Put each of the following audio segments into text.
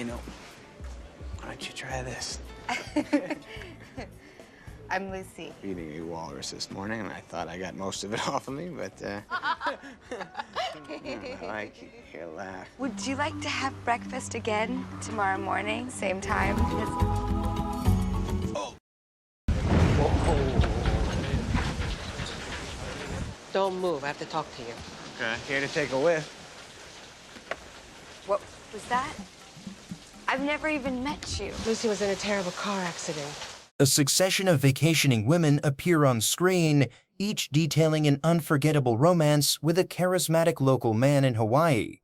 volcano. Why don't you try this? I'm Lucy. Eating a walrus this morning, and I thought I got most of it off of me, but, I like your laugh. Would you like to have breakfast again tomorrow morning, same time? Oh. Don't move. I have to talk to you. Okay, here to take a whiff. What was that? I've never even met you. Lucy was in a terrible car accident. A succession of vacationing women appear on screen, each detailing an unforgettable romance with a charismatic local man in Hawaii.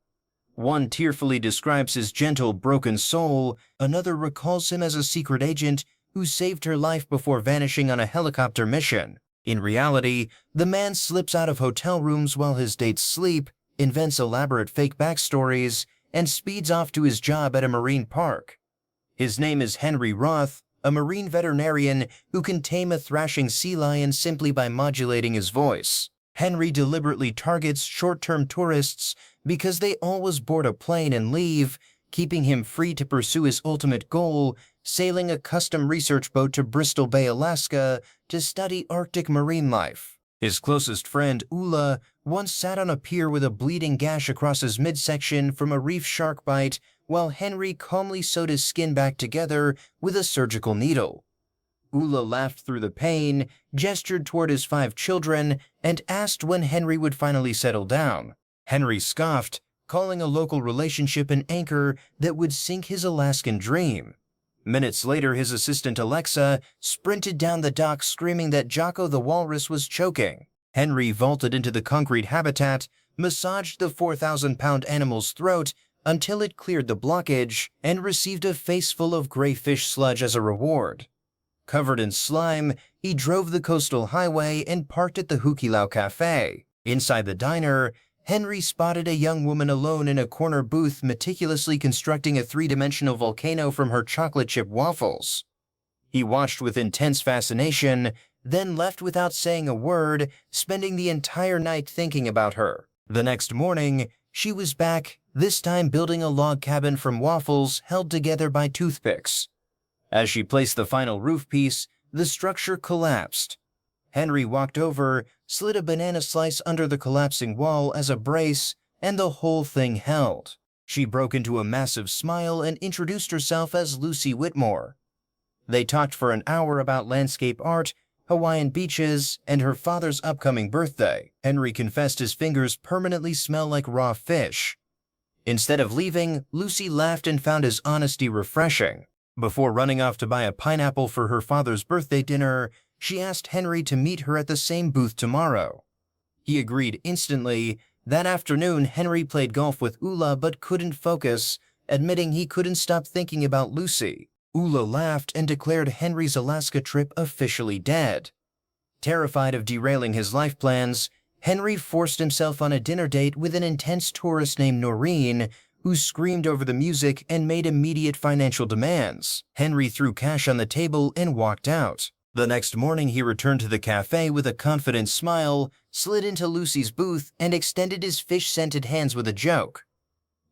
One tearfully describes his gentle, broken soul, another recalls him as a secret agent who saved her life before vanishing on a helicopter mission. In reality, the man slips out of hotel rooms while his dates sleep, invents elaborate fake backstories, and speeds off to his job at a marine park. His name is Henry Roth, a marine veterinarian who can tame a thrashing sea lion simply by modulating his voice. Henry deliberately targets short-term tourists because they always board a plane and leave, keeping him free to pursue his ultimate goal, sailing a custom research boat to Bristol Bay, Alaska, to study Arctic marine life. His closest friend, Ula, once sat on a pier with a bleeding gash across his midsection from a reef shark bite, while Henry calmly sewed his skin back together with a surgical needle. Ula laughed through the pain, gestured toward his 5 children, and asked when Henry would finally settle down. Henry scoffed, calling a local relationship an anchor that would sink his Alaskan dream. Minutes later, his assistant Alexa sprinted down the dock screaming that Jocko the walrus was choking. Henry vaulted into the concrete habitat, massaged the 4,000-pound animal's throat until it cleared the blockage, and received a face full of gray fish sludge as a reward. Covered in slime, he drove the coastal highway and parked at the Hukilau Cafe. Inside the diner, Henry spotted a young woman alone in a corner booth meticulously constructing a 3-dimensional volcano from her chocolate chip waffles. He watched with intense fascination, then left without saying a word, spending the entire night thinking about her. The next morning, she was back, this time building a log cabin from waffles held together by toothpicks. As she placed the final roof piece, the structure collapsed. Henry walked over, slid a banana slice under the collapsing wall as a brace, and the whole thing held. She broke into a massive smile and introduced herself as Lucy Whitmore. They talked for an hour about landscape art, Hawaiian beaches, and her father's upcoming birthday. Henry confessed his fingers permanently smell like raw fish. Instead of leaving, Lucy laughed and found his honesty refreshing. Before running off to buy a pineapple for her father's birthday dinner, she asked Henry to meet her at the same booth tomorrow. He agreed instantly. That afternoon, Henry played golf with Ula but couldn't focus, admitting he couldn't stop thinking about Lucy. Ula laughed and declared Henry's Alaska trip officially dead. Terrified of derailing his life plans, Henry forced himself on a dinner date with an intense tourist named Noreen, who screamed over the music and made immediate financial demands. Henry threw cash on the table and walked out. The next morning, he returned to the cafe with a confident smile, slid into Lucy's booth, and extended his fish-scented hands with a joke.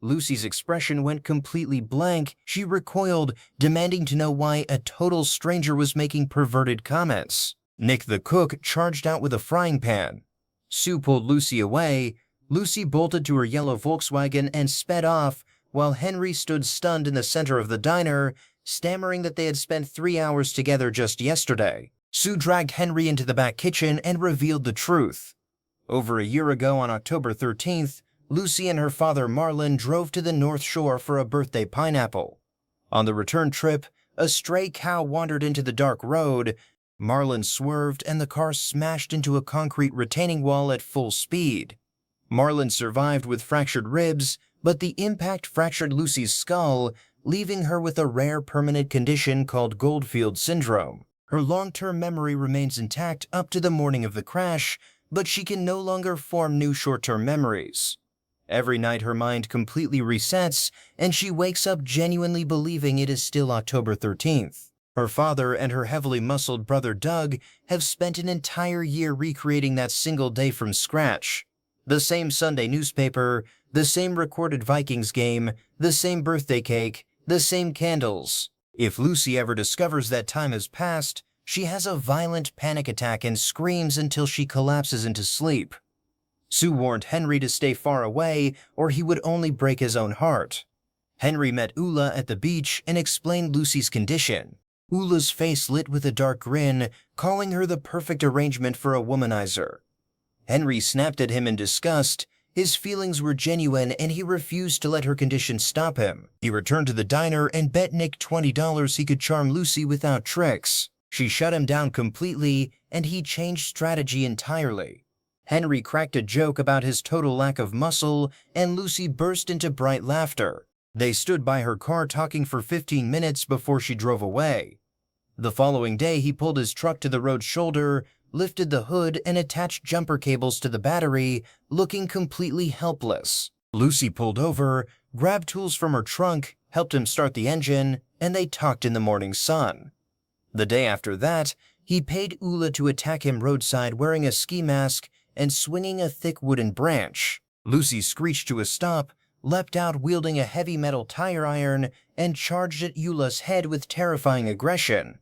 Lucy's expression went completely blank. She recoiled, demanding to know why a total stranger was making perverted comments. Nick the cook charged out with a frying pan. Sue pulled Lucy away. Lucy bolted to her yellow Volkswagen and sped off, while Henry stood stunned in the center of the diner, stammering that they had spent 3 hours together just yesterday. Sue dragged Henry into the back kitchen and revealed the truth. Over a year ago on October 13th, Lucy and her father Marlon drove to the North Shore for a birthday pineapple. On the return trip, a stray cow wandered into the dark road. Marlon swerved and the car smashed into a concrete retaining wall at full speed. Marlon survived with fractured ribs, but the impact fractured Lucy's skull, leaving her with a rare permanent condition called Goldfield syndrome. Her long-term memory remains intact up to the morning of the crash, but she can no longer form new short-term memories. Every night her mind completely resets, and she wakes up genuinely believing it is still October 13th. Her father and her heavily muscled brother Doug have spent an entire year recreating that single day from scratch. The same Sunday newspaper, the same recorded Vikings game, the same birthday cake, the same candles. If Lucy ever discovers that time has passed, she has a violent panic attack and screams until she collapses into sleep. Sue warned Henry to stay far away or he would only break his own heart. Henry met Ulla at the beach and explained Lucy's condition. Ulla's face lit with a dark grin, calling her the perfect arrangement for a womanizer. Henry snapped at him in disgust. His feelings were genuine and he refused to let her condition stop him. He returned to the diner and bet Nick $20 he could charm Lucy without tricks. She shut him down completely and he changed strategy entirely. Henry cracked a joke about his total lack of muscle and Lucy burst into bright laughter. They stood by her car talking for 15 minutes before she drove away. The following day, he pulled his truck to the road's shoulder, lifted the hood, and attached jumper cables to the battery, looking completely helpless. Lucy pulled over, grabbed tools from her trunk, helped him start the engine, and they talked in the morning sun. The day after that, he paid Ulla to attack him roadside wearing a ski mask and swinging a thick wooden branch. Lucy screeched to a stop, leapt out wielding a heavy metal tire iron, and charged at Ulla's head with terrifying aggression.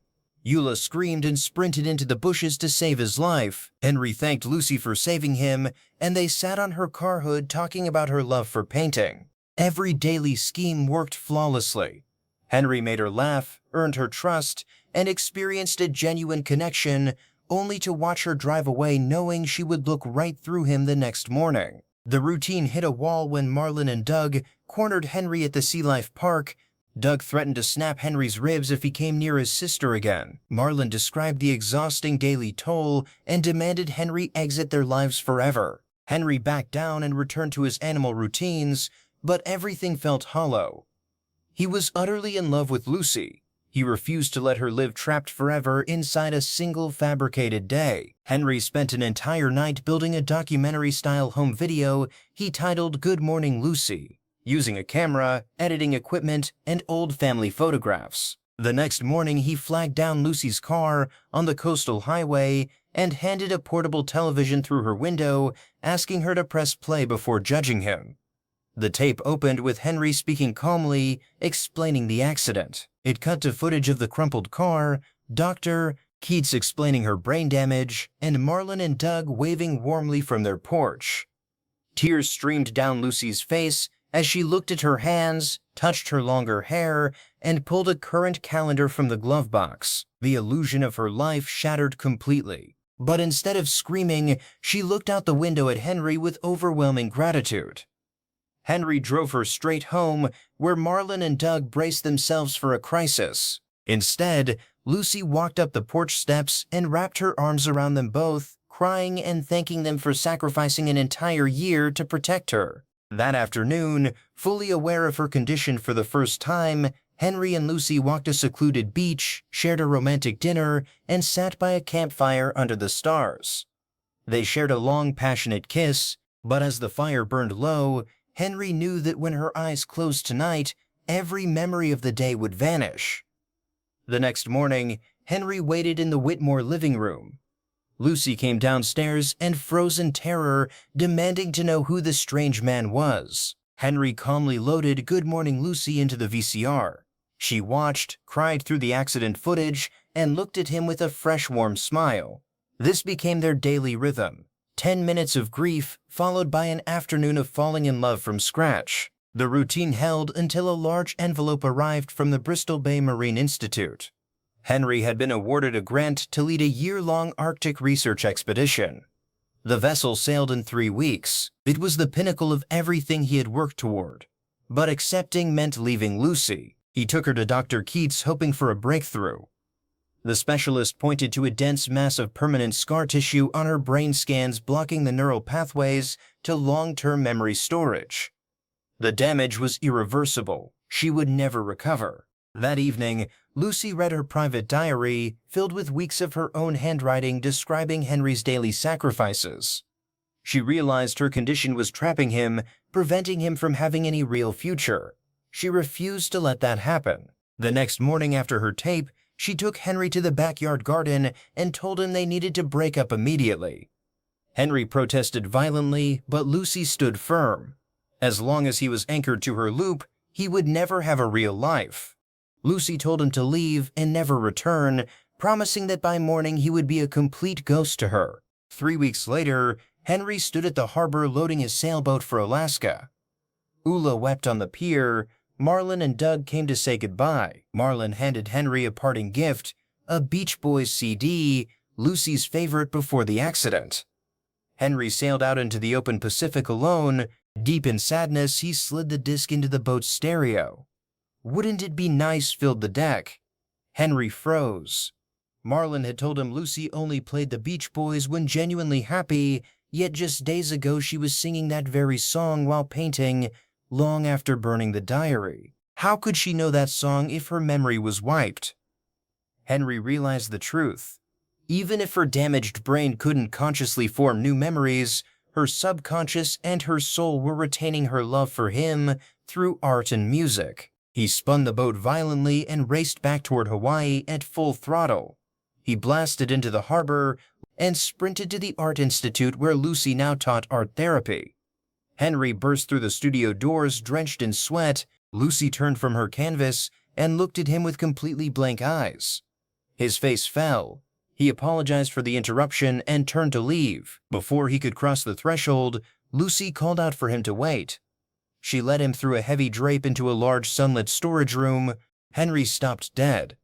Ulla screamed and sprinted into the bushes to save his life. Henry thanked Lucy for saving him, and they sat on her car hood talking about her love for painting. Every daily scheme worked flawlessly. Henry made her laugh, earned her trust, and experienced a genuine connection, only to watch her drive away knowing she would look right through him the next morning. The routine hit a wall when Marlon and Doug cornered Henry at the Sea Life Park. Doug threatened to snap Henry's ribs if he came near his sister again. Marlon described the exhausting daily toll and demanded Henry exit their lives forever. Henry backed down and returned to his animal routines, but everything felt hollow. He was utterly in love with Lucy. He refused to let her live trapped forever inside a single fabricated day. Henry spent an entire night building a documentary-style home video he titled Good Morning Lucy, using a camera, editing equipment, and old family photographs. The next morning, he flagged down Lucy's car on the coastal highway and handed a portable television through her window, asking her to press play before judging him. The tape opened with Henry speaking calmly, explaining the accident. It cut to footage of the crumpled car, Dr. Keats explaining her brain damage, and Marlon and Doug waving warmly from their porch. Tears streamed down Lucy's face as she looked at her hands, touched her longer hair, and pulled a current calendar from the glove box. The illusion of her life shattered completely. But instead of screaming, she looked out the window at Henry with overwhelming gratitude. Henry drove her straight home, where Marlon and Doug braced themselves for a crisis. Instead, Lucy walked up the porch steps and wrapped her arms around them both, crying and thanking them for sacrificing an entire year to protect her. That afternoon, fully aware of her condition for the first time, Henry and Lucy walked a secluded beach, shared a romantic dinner, and sat by a campfire under the stars. They shared a long, passionate kiss, but as the fire burned low, Henry knew that when her eyes closed tonight, every memory of the day would vanish. The next morning, Henry waited in the Whitmore living room. Lucy came downstairs and froze in terror, demanding to know who the strange man was. Henry calmly loaded Good Morning Lucy into the VCR. She watched, cried through the accident footage, and looked at him with a fresh, warm smile. This became their daily rhythm. 10 minutes of grief, followed by an afternoon of falling in love from scratch. The routine held until a large envelope arrived from the Bristol Bay Marine Institute. Henry had been awarded a grant to lead a year-long Arctic research expedition. The vessel sailed in 3 weeks. It was the pinnacle of everything he had worked toward. But accepting meant leaving Lucy. He took her to Dr. Keats, hoping for a breakthrough. The specialist pointed to a dense mass of permanent scar tissue on her brain scans, blocking the neural pathways to long-term memory storage. The damage was irreversible. She would never recover. That evening, Lucy read her private diary, filled with weeks of her own handwriting describing Henry's daily sacrifices. She realized her condition was trapping him, preventing him from having any real future. She refused to let that happen. The next morning after her tape, she took Henry to the backyard garden and told him they needed to break up immediately. Henry protested violently, but Lucy stood firm. As long as he was anchored to her loop, he would never have a real life. Lucy told him to leave and never return, promising that by morning he would be a complete ghost to her. 3 weeks later, Henry stood at the harbor loading his sailboat for Alaska. Ula wept on the pier. Marlon and Doug came to say goodbye. Marlon handed Henry a parting gift, a Beach Boys CD, Lucy's favorite before the accident. Henry sailed out into the open Pacific alone. Deep in sadness, he slid the disc into the boat's stereo. "Wouldn't it be nice?" filled the deck. Henry froze. Marlon had told him Lucy only played the Beach Boys when genuinely happy, yet just days ago she was singing that very song while painting, long after burning the diary. How could she know that song if her memory was wiped? Henry realized the truth. Even if her damaged brain couldn't consciously form new memories, her subconscious and her soul were retaining her love for him through art and music. He spun the boat violently and raced back toward Hawaii at full throttle. He blasted into the harbor and sprinted to the Art Institute where Lucy now taught art therapy. Henry burst through the studio doors drenched in sweat. Lucy turned from her canvas and looked at him with completely blank eyes. His face fell. He apologized for the interruption and turned to leave. Before he could cross the threshold, Lucy called out for him to wait. She led him through a heavy drape into a large sunlit storage room. Henry stopped dead.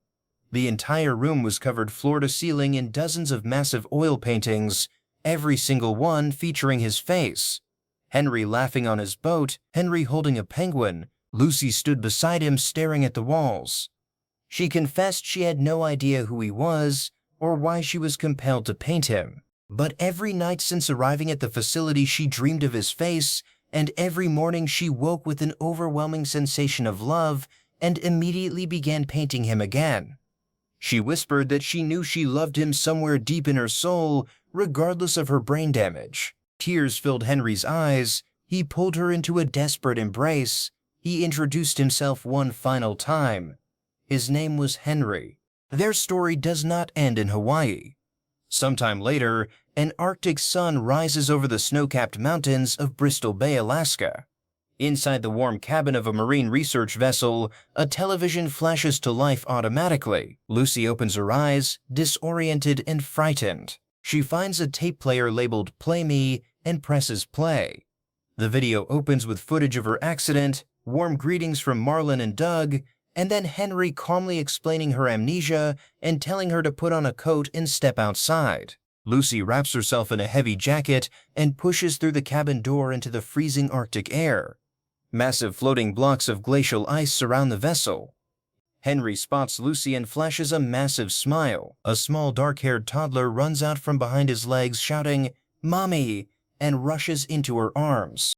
The entire room was covered floor to ceiling in dozens of massive oil paintings, every single one featuring his face. Henry laughing on his boat, Henry holding a penguin. Lucy stood beside him staring at the walls. She confessed she had no idea who he was or why she was compelled to paint him. But every night since arriving at the facility she dreamed of his face, and every morning she woke with an overwhelming sensation of love and immediately began painting him again. She whispered that she knew she loved him somewhere deep in her soul, regardless of her brain damage. Tears filled Henry's eyes. He pulled her into a desperate embrace. He introduced himself one final time. His name was Henry. Their story does not end in Hawaii. Sometime later, an Arctic sun rises over the snow-capped mountains of Bristol Bay, Alaska. Inside the warm cabin of a marine research vessel, a television flashes to life automatically. Lucy opens her eyes, disoriented and frightened. She finds a tape player labeled "Play Me" and presses play. The video opens with footage of her accident, warm greetings from Marlon and Doug, and then Henry calmly explaining her amnesia and telling her to put on a coat and step outside. Lucy wraps herself in a heavy jacket and pushes through the cabin door into the freezing Arctic air. Massive floating blocks of glacial ice surround the vessel. Henry spots Lucy and flashes a massive smile. A small dark-haired toddler runs out from behind his legs shouting, "Mommy!" and rushes into her arms.